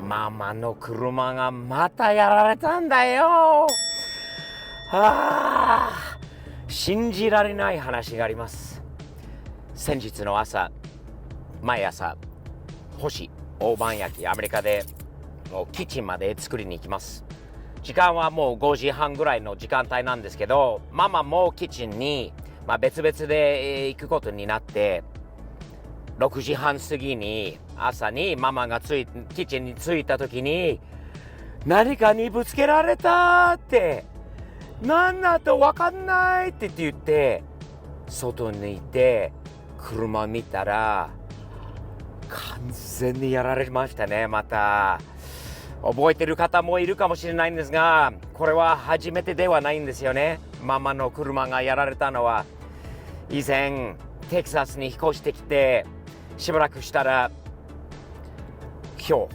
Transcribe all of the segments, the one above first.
ママの車がまたやられたんだよ。信じられない話があります。先日の朝、毎朝星大判焼き、アメリカでキッチンまで作りに行きます。時間はもう5時半ぐらいの時間帯なんですけど、ママもキッチンに、別々で行くことになって、6時半過ぎに朝にママがキッチンに着いた時に、何かにぶつけられたって、なんだと分かんないって言って、外にいて車見たら完全にやられましたね。また覚えてる方もいるかもしれないんですが、これは初めてではないんですよね。ママの車がやられたのは、以前テキサスに引っ越してきてしばらくしたらひょ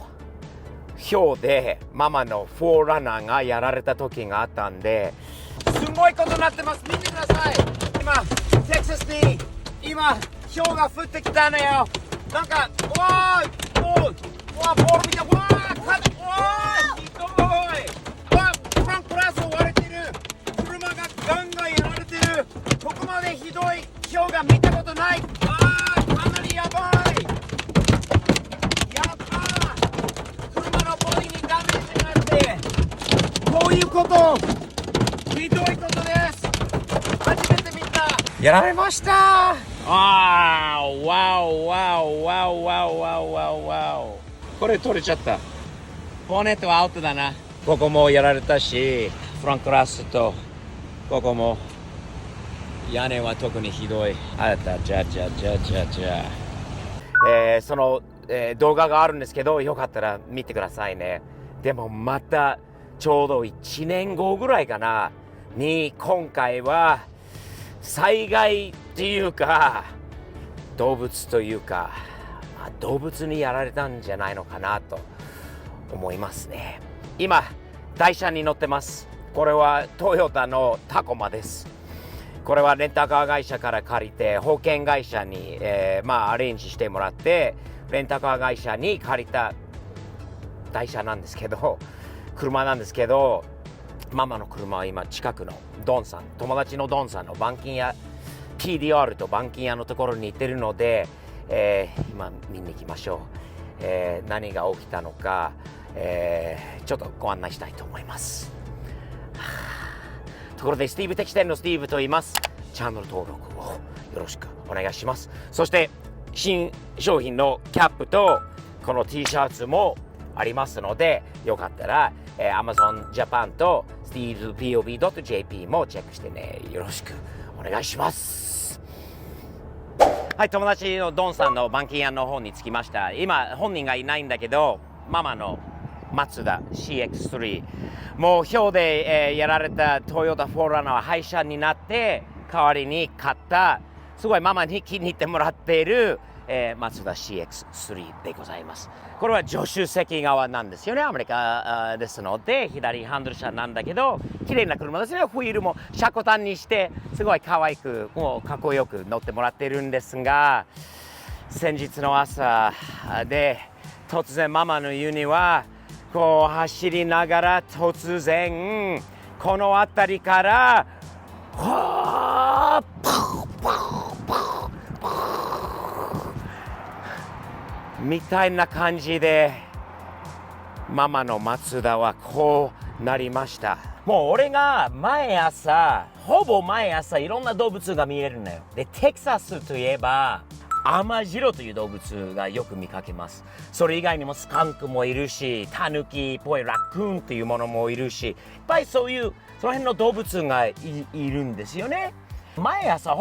うでママのフォーランナーがやられた時があったんで、すごいことになってます。見てください。今テキサスにひょうが降ってきたのよ。なんかボール見て、ひどい。フランクラス割れてる。車がガンガンやられてる。ここまでひどいひょうが見たことない。かなりやばい。車のボディにダメージがあって、こういうことひどいことです。初めて見た。やられました。これ取れちゃった。ボンネットはアウトだな。ここもやられたし、フランクラスとここも。屋根は特にひどい。その、動画があるんですけど、よかったら見てくださいね。でもまたちょうど1年後ぐらいかなに、今回は災害っていうか動物というか、動物にやられたんじゃないのかなと思いますね。今台車に乗ってます。これはトヨタのタコマです。これはレンタカー会社から借りて、保険会社に、アレンジしてもらって、レンタカー会社に借りた台車なんですけど、車なんですけど、ママの車は今近くのドンさん、友達のドンさんの板金屋、PDR と板金屋のところに行ってるので、今見に行きましょう。何が起きたのか、ちょっとご案内したいと思います。ところで、スティーブテキ店のスティーブと言います。チャンネル登録をよろしくお願いします。そして新商品のキャップとこの T シャツもありますので、よかったら、Amazon Japan と StevePOV.jp もチェックしてね、よろしくお願いします。はい、友達のドンさんの板金屋の方に着きました。今本人がいないんだけど、ママのマツダ CX3、 もうひょうで、やられたトヨタフォーランナーは廃車になって、代わりに買ったすごいママに気に入ってもらっている、マツダ CX3 でございます。これは助手席側なんですよね。アメリカですので左ハンドル車なんだけど、綺麗な車ですね。ホイールも車庫端にしてすごい可愛く、もうかっこよく乗ってもらっているんですが、先日の朝で突然ママの家にはこう走りながら突然この辺りからみたいな感じで、ママのマツダはこうなりました。もう俺がほぼ毎朝いろんな動物が見えるのよ。で、テキサスといえばアマジロという動物がよく見かけます。それ以外にもスカンクもいるし、タヌキっぽいラクーンというものもいるし、いっぱいその辺の動物がいるんですよね。ほ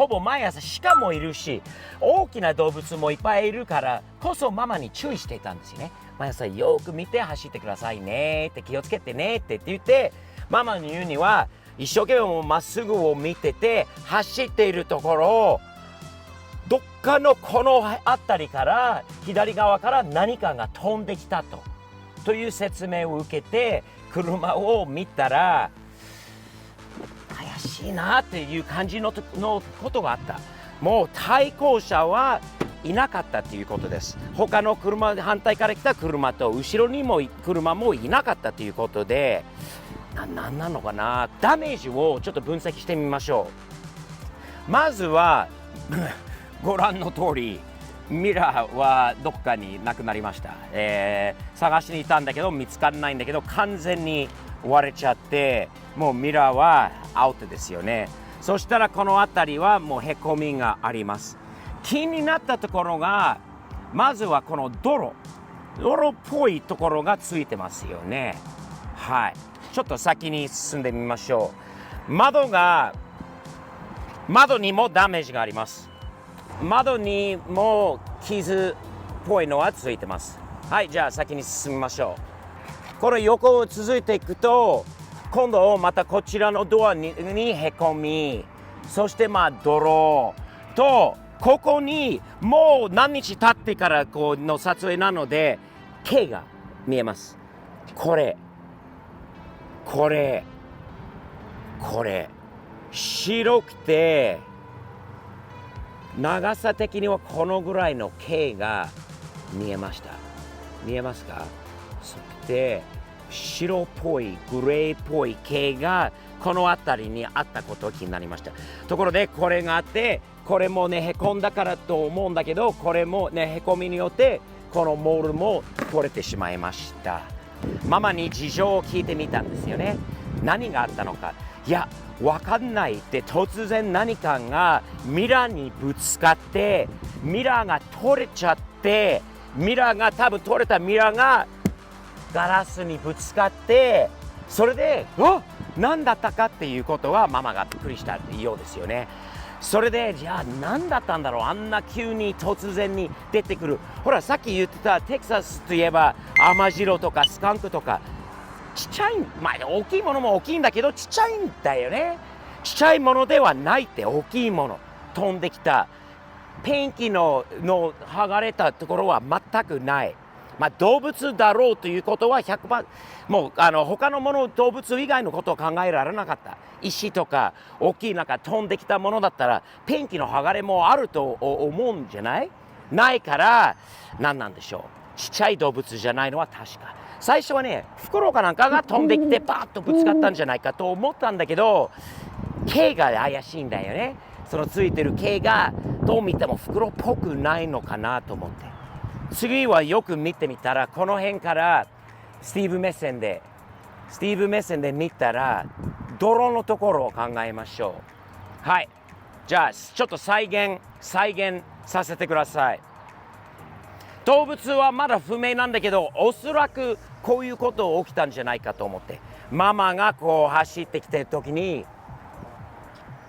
ぼ毎朝鹿もいるし、大きな動物もいっぱいいるからこそママに注意していたんですよね。毎朝よく見て走ってくださいねって、気をつけてねって言って、ママの言うには一生懸命まっすぐを見てて走っているところを、どっかのこの辺りから左側から何かが飛んできたという説明を受けて、車を見たら怪しいなっていう感じのことがあった。もう対向車はいなかったということです。他の車、反対から来た車と後ろにも車もいなかったということで、何なのかな、ダメージをちょっと分析してみましょう。まずはご覧の通りミラーはどっかになくなりました。探しに行ったんだけど見つからないんだけど、完全に割れちゃって、もうミラーはアウトですよね。そしたらこの辺りはもうへこみがあります。気になったところが、まずはこの泥っぽいところがついてますよね。はい、ちょっと先に進んでみましょう。窓にもダメージがあります。窓にも傷っぽいのはついてます。はい、じゃあ先に進みましょう。これ横を続いていくと、今度またこちらのドアにへこみ、そして泥と、ここにもう何日経ってからの撮影なので毛が見えます。これ白くて、長さ的にはこのぐらいの毛が見えました。見えますか？そして白っぽいグレーっぽい毛がこの辺りにあったことが気になりました。ところでこれがあって、これもねへこんだからと思うんだけど、これもねへこみによってこのモールも取れてしまいました。ママに事情を聞いてみたんですよね。何があったのか。いや、わかんないって、突然何かがミラーにぶつかって、ミラーが取れちゃって、多分取れたミラーがガラスにぶつかって、それで何だったかっていうことはママがびっくりしたようですよね。それでじゃあ何だったんだろう、あんな急に突然に出てくる。ほらさっき言ってたテキサスといえばアマジロとかスカンクとか、ちっちゃい、大きいものも大きいんだけどちっちゃいんだよね。ちっちゃいものではないって、大きいもの飛んできた。ペンキの剥がれたところは全くない。動物だろうということは 100%、もう他のもの、動物以外のことを考えられなかった。石とか大きい飛んできたものだったらペンキの剥がれもあると思うんじゃない？ないから、何なんでしょう、ちっちゃい動物じゃないのは確か。最初はね、フクロウかなんかが飛んできてパーッとぶつかったんじゃないかと思ったんだけど、毛が怪しいんだよね。そのついてる毛がどう見てもフクロウっぽくないのかなと思って、次はよく見てみたら、この辺からスティーブ目線で見たら泥のところを考えましょう。はい、じゃあちょっと再現させてください。動物はまだ不明なんだけど、おそらくこういうこと起きたんじゃないかと思って、ママが走ってきてる時に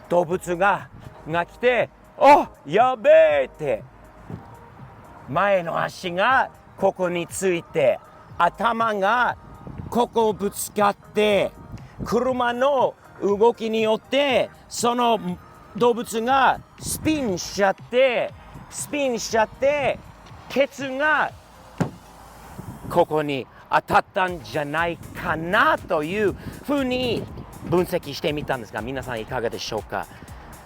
動物が来て、やべえって、前の足がここについて、頭がここをぶつかって、車の動きによってその動物がスピンしちゃって、ケツがここに当たったんじゃないかなというふうに分析してみたんですが、皆さんいかがでしょうか？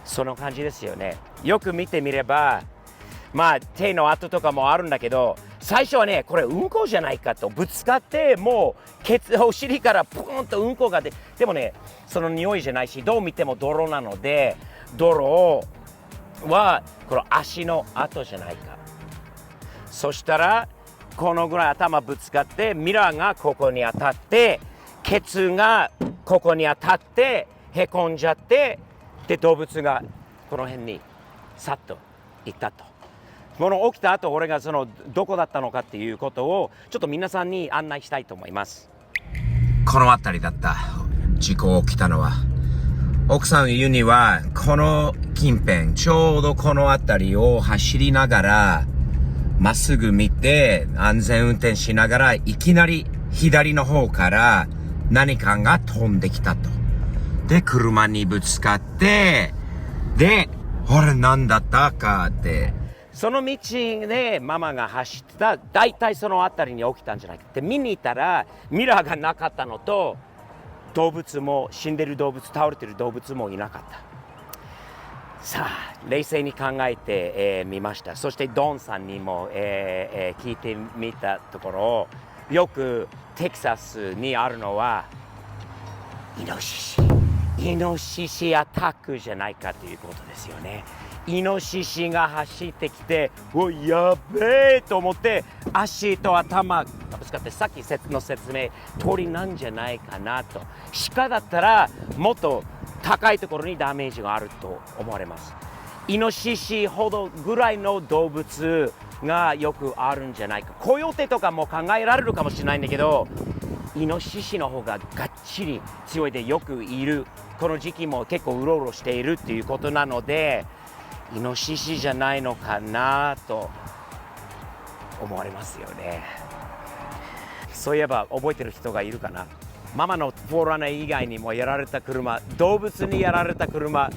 その感じですよね。よく見てみれば、手の跡とかもあるんだけど、最初はね、これうんこじゃないかと、ぶつかってもうお尻からポーンとうんこがでもね、その匂いじゃないし、どう見ても泥なので、泥はこの足の跡じゃないか。そしたらこのぐらい頭ぶつかって、ミラーがここに当たって、ケツがここに当たってへこんじゃって、で動物がこの辺にさっと行ったと。この起きた後、俺がどこだったのかっていうことをちょっと皆さんに案内したいと思います。この辺りだった、事故起きたのは。奥さん言うには、この近辺、ちょうどこの辺りを走りながらまっすぐ見て、安全運転しながら、いきなり左の方から何かが飛んできたと。で、車にぶつかって、で、あれ何だったかって、その道でママが走ってた、大体その辺りに起きたんじゃないかって、見に行ったらミラーがなかったのと、動物も、死んでる動物、倒れてる動物もいなかった。さあ冷静に考えてみました。そしてドンさんにも聞いてみたところ、よくテキサスにあるのはイノシシアタックじゃないかということですよね。イノシシが走ってきて、やべえと思って足と頭がぶつかって、さっきの説明通りなんじゃないかなと。鹿だったらもっと高いところにダメージがあると思われます。イノシシほどぐらいの動物がよくあるんじゃないか。コヨテとかも考えられるかもしれないんだけど、イノシシの方ががっちり強いでよくいる。この時期も結構うろうろしているっていうことなので、イノシシじゃないのかなと思われますよね。そういえば覚えてる人がいるかな。ママのフォーラナー以外にもやられた車、動物にやられた車、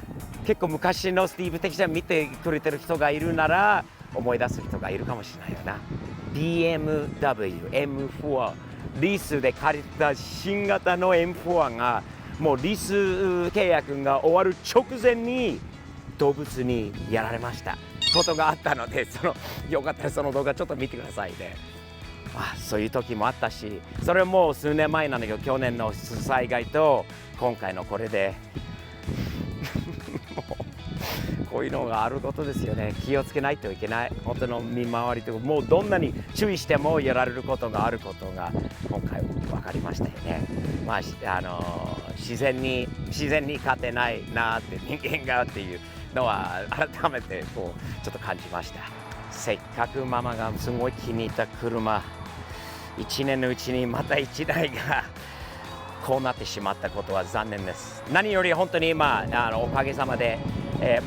結構昔のスティーブ・テキちゃん見てくれてる人がいるなら思い出す人がいるかもしれないよな。 BMW M4、 リースで借りた新型の M4 がもうリース契約が終わる直前に動物にやられましたことがあったので、よかったらその動画ちょっと見てくださいね。そういう時もあったし、それも数年前なんだけど、去年の災害と今回のこれでもうこういうのがあることですよね。気をつけないといけない。本当の見回りとか、もうどんなに注意してもやられることがあることが今回分かりましたよね。自然に勝てないなって人間がっていうのは改めてちょっと感じました。せっかくママがすごい気に入った車、1年のうちにまた1台がこうなってしまったことは残念です。何より本当におかげさまで、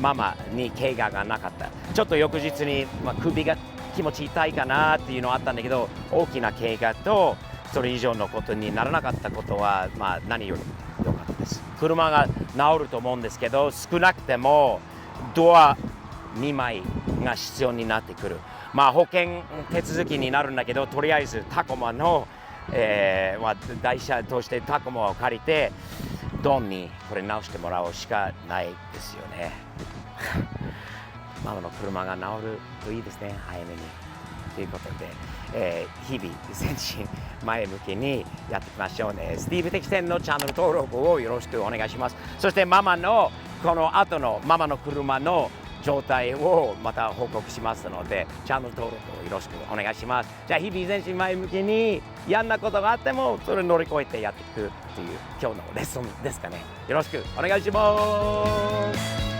ママに怪我がなかった。ちょっと翌日に、首が気持ち痛いかなっていうのはあったんだけど、大きな怪我とそれ以上のことにならなかったことは、何より良かったです。車が治ると思うんですけど、少なくてもドア2枚が必要になってくる。保険手続きになるんだけど、とりあえずタコマの、台車としてタコマを借りてドンにこれ直してもらうしかないですよね。ママの車が治るといいですね、早めに。ということで、日々前進前向きにやっていきましょうね。スティーブ・テキセンのチャンネル登録をよろしくお願いします。そしてママのこの後のママの車の状態をまた報告しますので、チャンネル登録をよろしくお願いします。じゃあ日々前進前向きに嫌なことがあってもそれを乗り越えてやっていくという今日のレッスンですかね。よろしくお願いします。